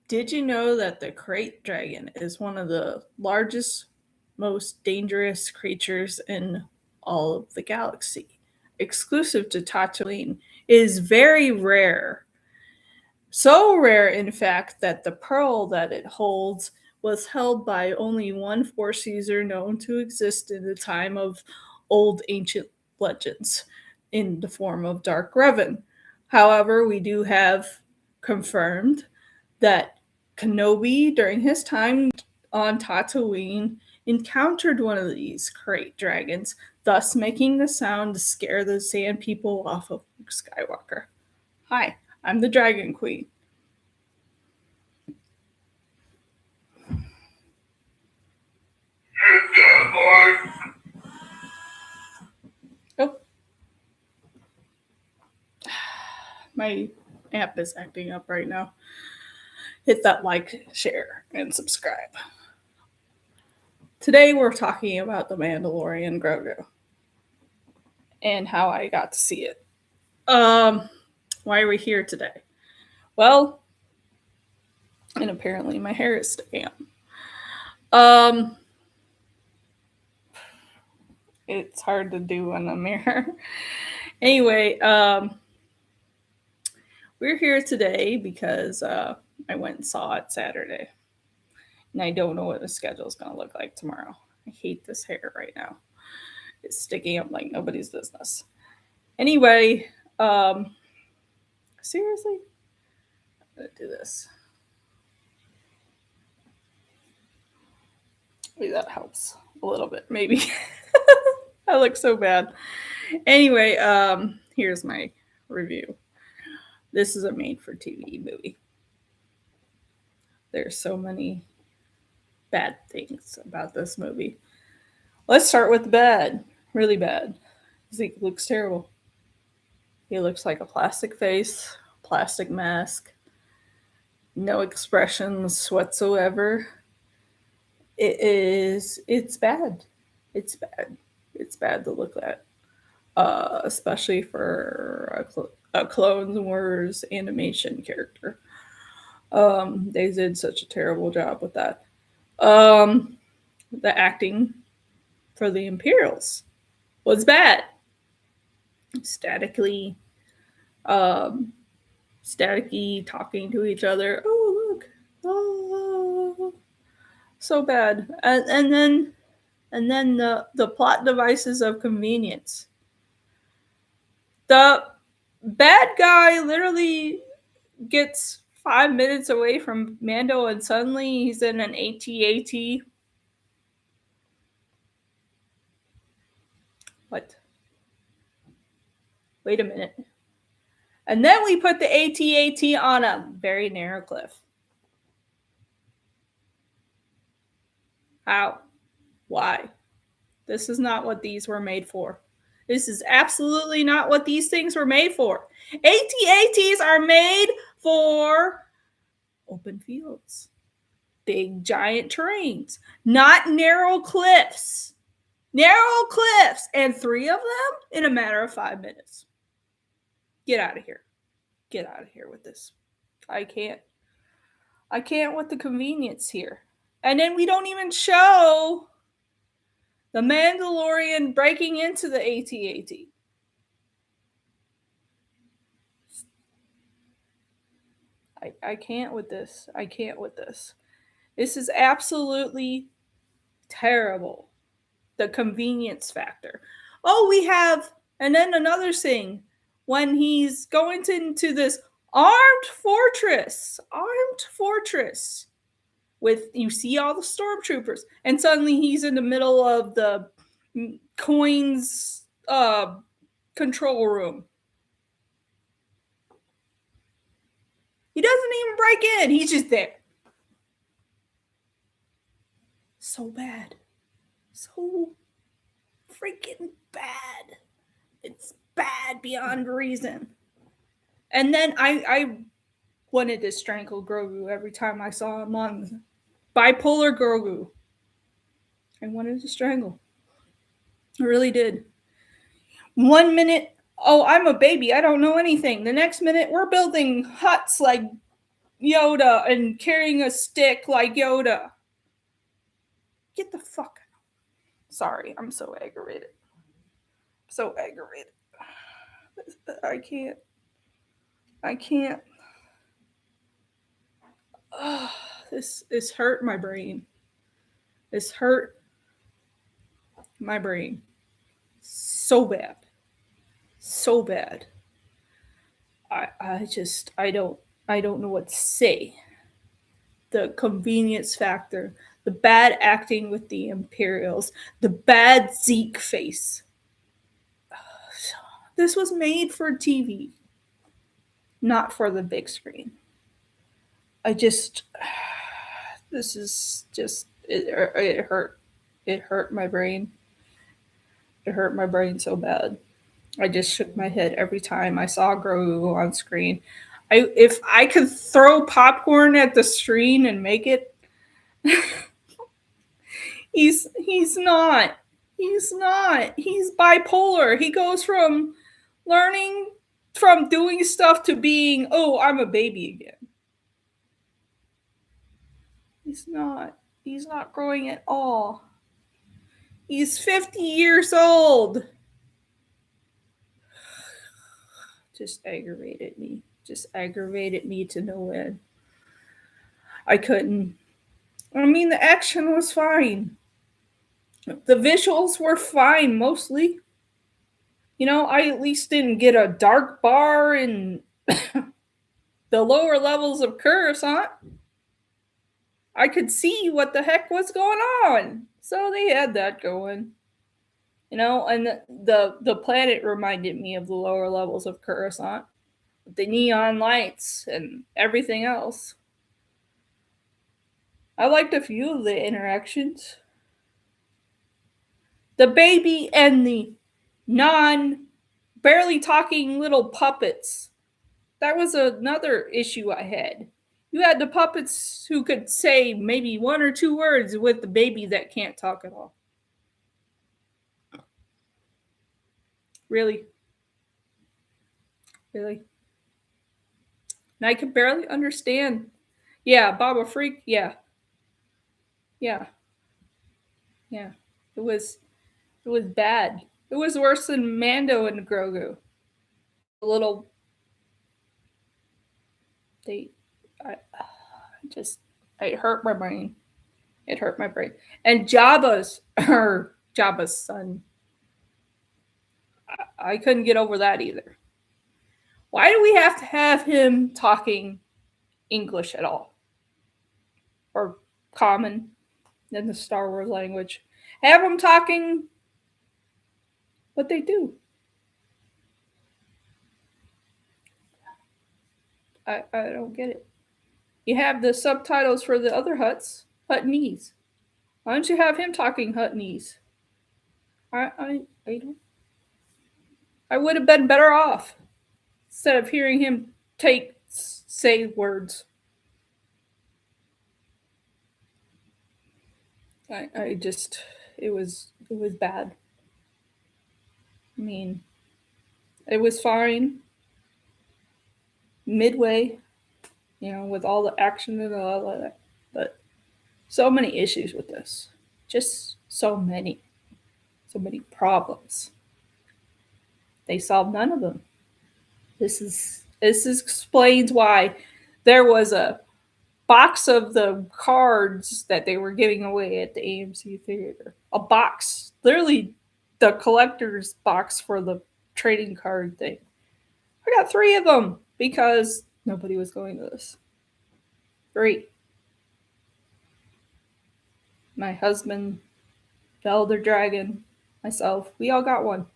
Did you know that the krayt dragon is one of the largest, most dangerous creatures in all of the galaxy? Exclusive to Tatooine, is very rare. So rare, in fact, that the pearl that it holds was held by only one Force user known to exist in the time of old ancient legends in the form of Dark Revan. However, we do have confirmed that Kenobi, during his time on Tatooine, encountered one of these krayt dragons, thus making the sound to scare the sand people off of Luke Skywalker. Hi, I'm the Dragon Queen. Oh, my app is acting up right now. Hit that like, share, and subscribe. Today we're talking about the Mandalorian Grogu and how I got to see it. Why are we here today? Well, and apparently my hair is damp. It's hard to do in a mirror. Anyway, we're here today because I went and saw it Saturday. And I don't know what the schedule is going to look like tomorrow. I hate this hair right now. It's sticking up like nobody's business. Anyway, seriously? I'm going to do this. Maybe that helps a little bit, maybe. I look so bad. Anyway, here's my review. This is a made-for-TV movie. There's so many bad things about this movie. Let's start with the bad. Really bad. Zeke looks terrible. He looks like a plastic face, plastic mask, no expressions whatsoever. It's bad. It's bad. It's bad to look at, especially for a Clone Wars animation character. They did such a terrible job with that. The acting for the Imperials was bad. Statically, um, staticky talking to each other. Oh look, oh, so bad. And then the plot devices of convenience. The bad guy literally gets 5 minutes away from Mando, and suddenly he's in an AT-AT. What? Wait a minute. And then we put the AT-AT on a very narrow cliff. How? Why? This is not what these were made for. This is absolutely not what these things were made for. AT-ATs are made for open fields, big giant terrains, not narrow cliffs. Narrow cliffs, and 3 of them in a matter of 5 minutes. Get out of here. Get out of here with this. I can't with the convenience here. And then we don't even show the Mandalorian breaking into the AT-AT. I can't with this. I can't with this. This is absolutely terrible. The convenience factor. Oh, we have, and then another thing, when he's going into this armed fortress, with, you see all the stormtroopers, and suddenly he's in the middle of the coins control room. He doesn't even break in. He's just there. So bad. So freaking bad. It's bad beyond reason. And then I wanted to strangle Grogu every time I saw him on bipolar Grogu. I wanted to strangle. I really did. 1 minute, oh, I'm a baby. I don't know anything. The next minute, we're building huts like Yoda and carrying a stick like Yoda. Get the fuck out. Sorry, I'm so aggravated. So aggravated. I can't. I can't. Oh, this hurt my brain. This hurt my brain so bad. So bad. I don't know what to say. The convenience factor, the bad acting with the Imperials, the bad Zeke face. This was made for TV, not for the big screen. I just, this is just, it hurt. It hurt my brain. It hurt my brain so bad. I just shook my head every time I saw Grogu on screen. If I could throw popcorn at the screen and make it, he's not. He's not. He's bipolar. He goes from learning, from doing stuff to being, oh, I'm a baby again. He's not. He's not growing at all. He's 50 years old. Just aggravated me. Just aggravated me to no end. I couldn't. I mean, the action was fine. The visuals were fine mostly. I at least didn't get a dark bar in the lower levels of Coruscant. I could see what the heck was going on. So they had that going. And the planet reminded me of the lower levels of Coruscant. With the neon lights and everything else. I liked a few of the interactions. The baby and the barely talking little puppets. That was another issue I had. You had the puppets who could say maybe one or two words with the baby that can't talk at all. Really? Really? And I could barely understand. Yeah, Baba Freak, yeah. Yeah. Yeah. It was bad. It was worse than Mando and Grogu. A little they I just it hurt my brain. It hurt my brain. And Jabba's son. I couldn't get over that either. Why do we have to have him talking English at all? Or common in the Star Wars language. Have him talking what they do. I don't get it. You have the subtitles for the other Huttonese. Why don't you have him talking Huttonese? I don't. I would have been better off instead of hearing him say words. I just it was bad. I mean, it was fine midway, with all the action and all of that, but so many issues with this, just so many problems. They solved none of them. This explains why there was a box of the cards that they were giving away at the AMC theater. A box, literally the collector's box for the trading card thing. I got 3 of them because nobody was going to this. 3. My husband, the elder dragon, myself, we all got one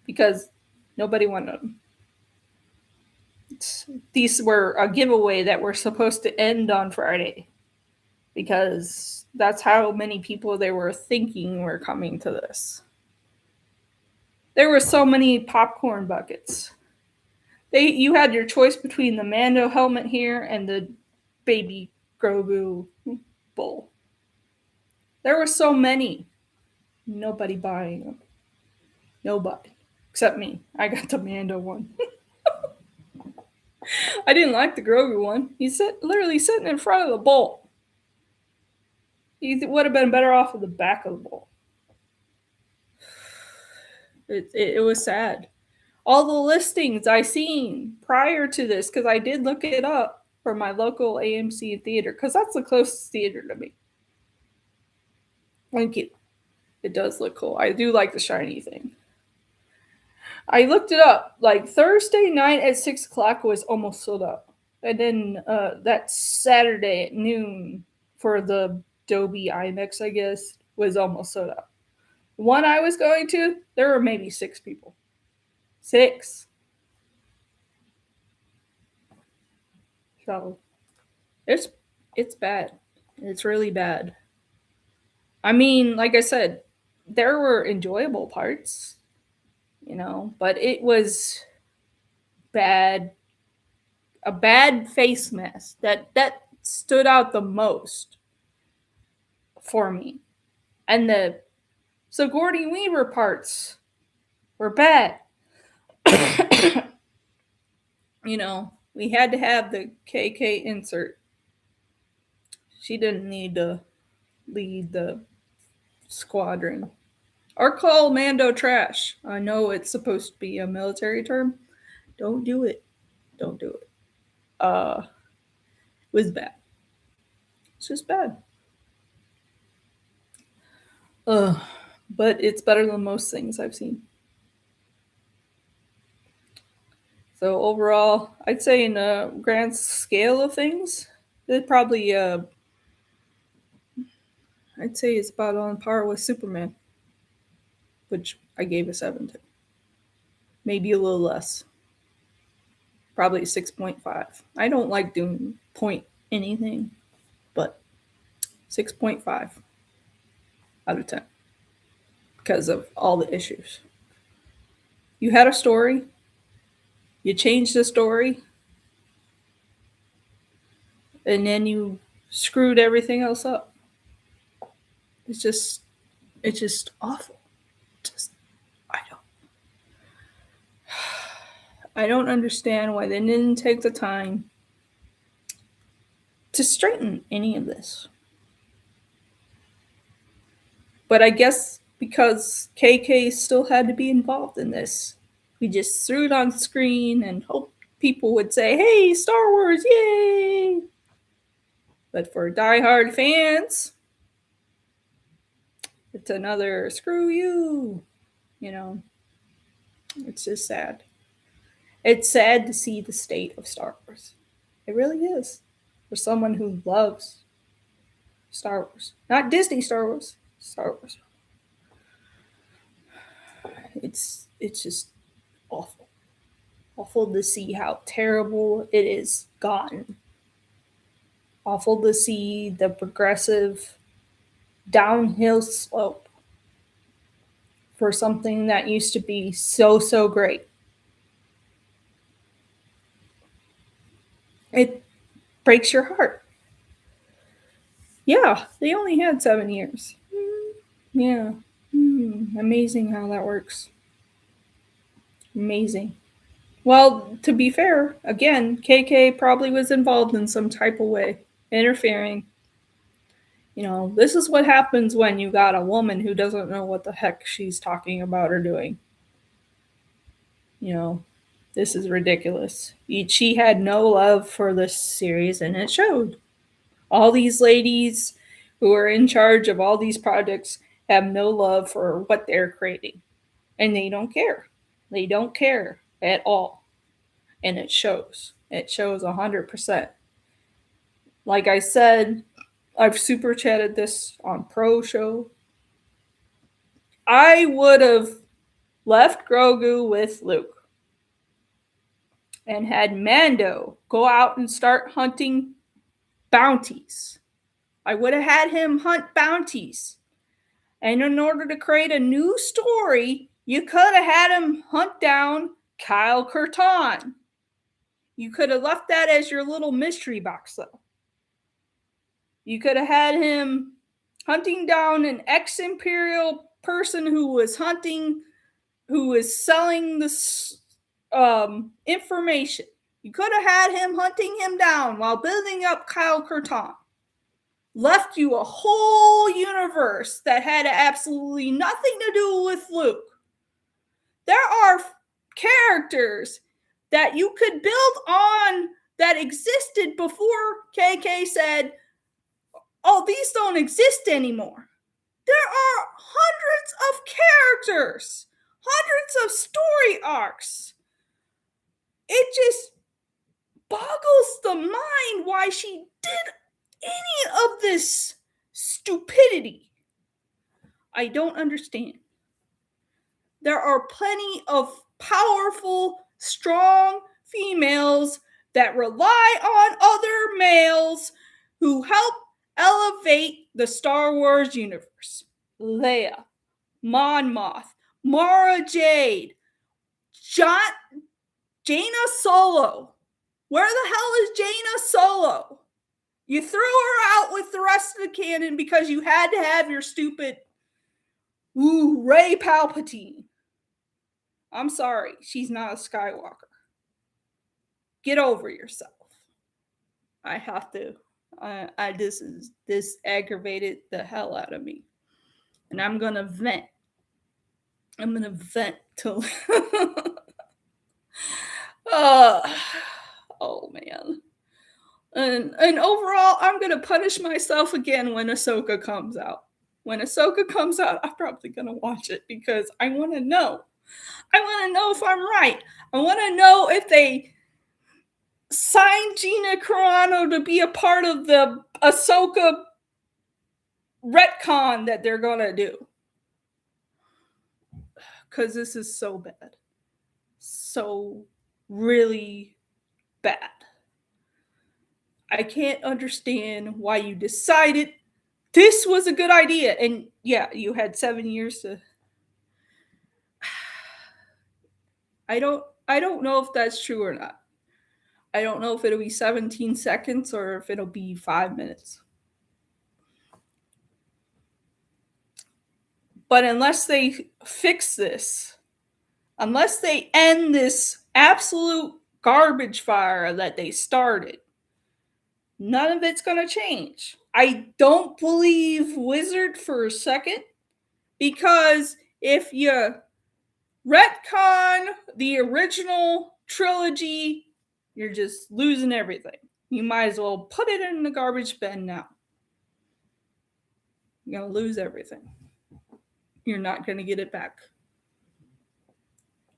because nobody wanted them. These were a giveaway that were supposed to end on Friday because that's how many people they were thinking were coming to this. There were so many popcorn buckets. You had your choice between the Mando helmet here and the baby Grogu bowl. There were so many. Nobody buying them. Nobody. Except me. I got the Mando one. I didn't like the Grogu one. He's literally sitting in front of the bowl. He would have been better off at the back of the bowl. It was sad. All the listings I seen prior to this, because I did look it up for my local AMC theater, because that's the closest theater to me. Thank you. It does look cool. I do like the shiny thing. I looked it up. Like Thursday night at 6 o'clock was almost sold out, and then that Saturday at noon for the Dolby IMAX, I guess, was almost sold out. The one I was going to, there were maybe 6 people. 6. So it's bad. It's really bad. I mean, like I said, there were enjoyable parts, but it was bad. A bad face mask that stood out the most for me. And the Sigourney Weaver parts were bad. We had to have the KK insert. She didn't need to lead the squadron. Or call Mando trash. I know it's supposed to be a military term. Don't do it. Don't do it. It was bad. It's just bad. But it's better than most things I've seen. So overall, I'd say in a grand scale of things, it probably I'd say it's about on par with Superman, which I gave a 7 to. Maybe a little less. Probably a 6.5. I don't like doing point anything, but 6.5 out of 10 because of all the issues. You had a story, you changed the story, and then you screwed everything else up. It's just awful. Just I don't understand why they didn't take the time to straighten any of this. But I guess because KK still had to be involved in this, we just threw it on screen and hoped people would say, "Hey, Star Wars, yay!" But for diehard fans, it's another screw you. It's just sad. It's sad to see the state of Star Wars. It really is. For someone who loves Star Wars. Not Disney Star Wars, Star Wars. It's just awful. Awful to see how terrible it is gotten. Awful to see the progressive downhill slope for something that used to be so great. It breaks your heart. Yeah, they only had 7 years. Yeah. Amazing how that works. Amazing. Well, to be fair, again, KK probably was involved in some type of way, interfering. This is what happens when you got a woman who doesn't know what the heck she's talking about or doing. This is ridiculous. She had no love for this series, and it showed. All these ladies who are in charge of all these projects have no love for what they're creating, and they don't care. They don't care at all, and it shows. It shows 100%. Like I said, I've super chatted this on Pro Show. I would have left Grogu with Luke and had Mando go out and start hunting bounties. I would have had him hunt bounties. And in order to create a new story, you could have had him hunt down Kyle Katarn. You could have left that as your little mystery box, though. You could have had him hunting down an ex-Imperial person who was selling this information. You could have had him hunting him down while building up Kyle Katarn. Left you a whole universe that had absolutely nothing to do with Luke. There are characters that you could build on that existed before KK said, oh, these don't exist anymore. There are hundreds of characters, hundreds of story arcs. It just boggles the mind why she did any of this stupidity. I don't understand. There are plenty of powerful, strong females that rely on other males who help elevate the Star Wars universe. Leia, Mon Mothma, Mara Jade, Jaina Solo. Where the hell is Jaina Solo? You threw her out with the rest of the canon because you had to have your stupid Rey Palpatine. I'm sorry, she's not a Skywalker. Get over yourself. I have to. This aggravated the hell out of me, and I'm gonna vent. I'm gonna vent till. Oh man. And overall, I'm gonna punish myself again when Ahsoka comes out. When Ahsoka comes out, I'm probably gonna watch it because I want to know. I want to know if I'm right. I want to know if they signed Gina Carano to be a part of the Ahsoka retcon that they're gonna do. Because this is so bad. So really bad. I can't understand why you decided this was a good idea. And yeah, you had 7 years to. I don't know if that's true or not. I don't know if it'll be 17 seconds or if it'll be 5 minutes. But unless they fix this, unless they end this absolute garbage fire that they started, none of it's going to change. I don't believe Wizard for a second, because if you retcon the original trilogy, you're just losing everything. You might as well put it in the garbage bin now. You're going to lose everything. You're not going to get it back.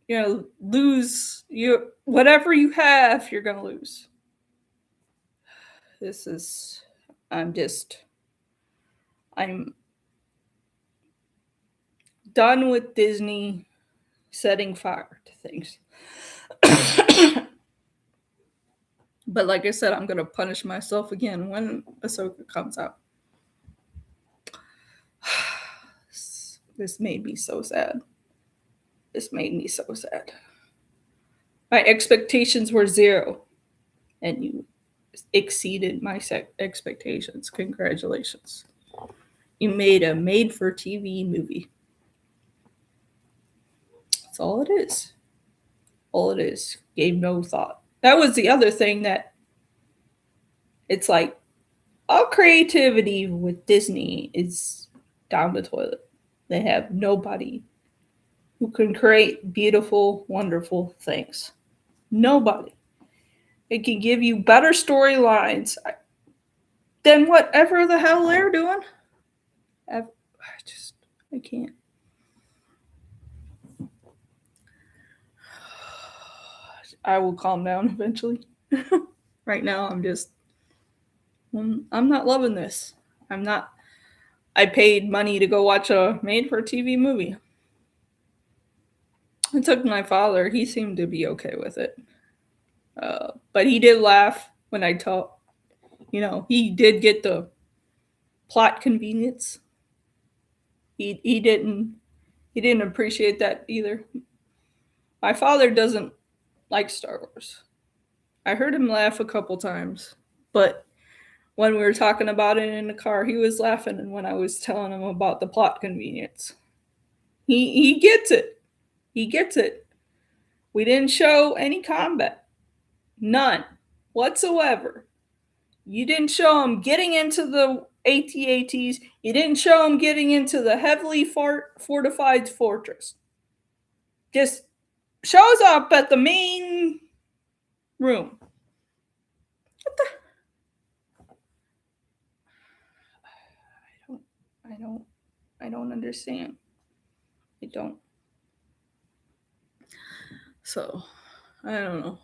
You're going to lose whatever you have, you're going to lose. I'm done with Disney setting fire to things. But like I said, I'm going to punish myself again when Ahsoka comes out. This made me so sad. This made me so sad. My expectations were 0, and you exceeded my expectations. Congratulations. You made a made-for-TV movie. That's all it is. All it is. Gave no thought. That was the other thing that it's like all creativity with Disney is down the toilet. They have nobody who can create beautiful, wonderful things. Nobody. It can give you better storylines than whatever the hell they're doing. I can't. I will calm down eventually. Right now, I'm not loving this. I paid money to go watch a made-for-TV movie. I took my father. He seemed to be okay with it. But he did laugh when I talked. He did get the plot convenience. He didn't appreciate that either. My father doesn't like Star Wars. I heard him laugh a couple times, but when we were talking about it in the car, he was laughing, and when I was telling him about the plot convenience, he gets it. He gets it. We didn't show any combat. None whatsoever. You didn't show him getting into the AT-ATs. You didn't show him getting into the heavily fortified fortress. Just shows up at the main room. What the? I don't understand. I don't. So, I don't know.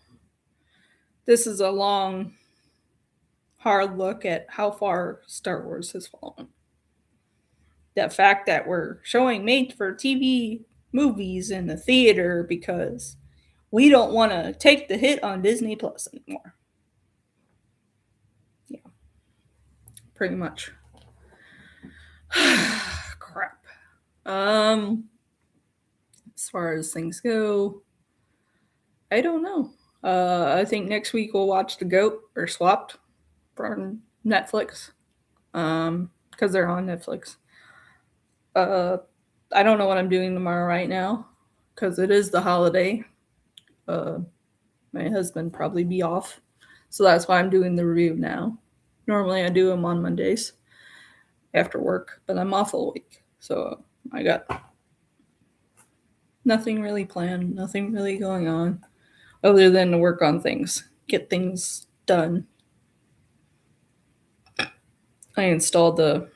This is a long, hard look at how far Star Wars has fallen. The fact that we're showing made for TV movies in the theater because we don't want to take the hit on Disney Plus anymore. Yeah, pretty much. Crap. As far as things go, I don't know. I think next week we'll watch The Goat or Swapped from Netflix. Because they're on Netflix. Uh, I don't know what I'm doing tomorrow right now because it is the holiday. Uh, my husband probably be off, so that's why I'm doing the review now. Normally I do them on Mondays after work, but I'm off all week, so I got nothing really planned, nothing really going on, other than to work on things, get things done. I installed the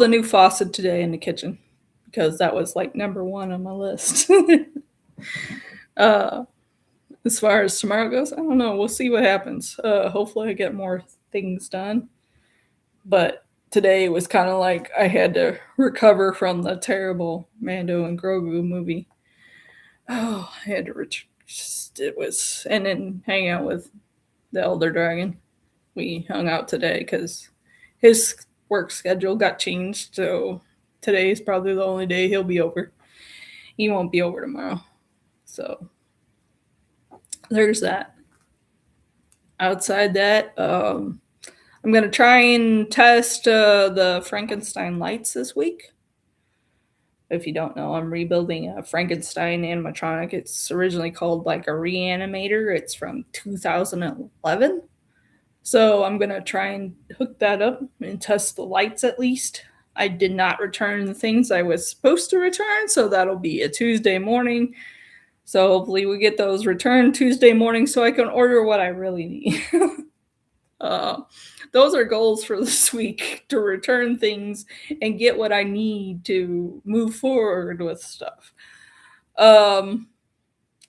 new faucet today in the kitchen because that was like number one on my list. uh, as far as tomorrow goes, I don't know. We'll see what happens. Hopefully, I get more things done. But today was kind of like I had to recover from the terrible Mando and Grogu movie. Oh, I had to it was, and then hang out with the Elder Dragon. We hung out today because his work schedule got changed, so today is probably the only day he'll be over. He won't be over tomorrow. So there's that. Outside that, I'm going to try and test the Frankenstein lights this week. If you don't know, I'm rebuilding a Frankenstein animatronic. It's originally called like a reanimator. It's from 2011. So I'm going to try and hook that up and test the lights at least. I did not return the things I was supposed to return, so that'll be a Tuesday morning. So hopefully we get those returned Tuesday morning so I can order what I really need. uh, those are goals for this week, to return things and get what I need to move forward with stuff.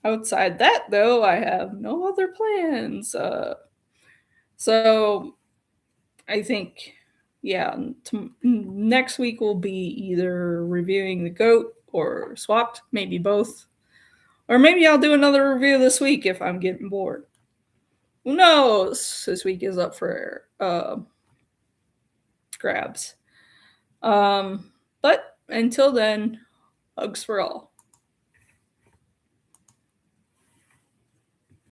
Outside that, though, I have no other plans. So I think, yeah, next week will be either reviewing The Goat or Swapped, maybe both. Or maybe I'll do another review this week if I'm getting bored. Who knows? This week is up for grabs. But until then, hugs for all.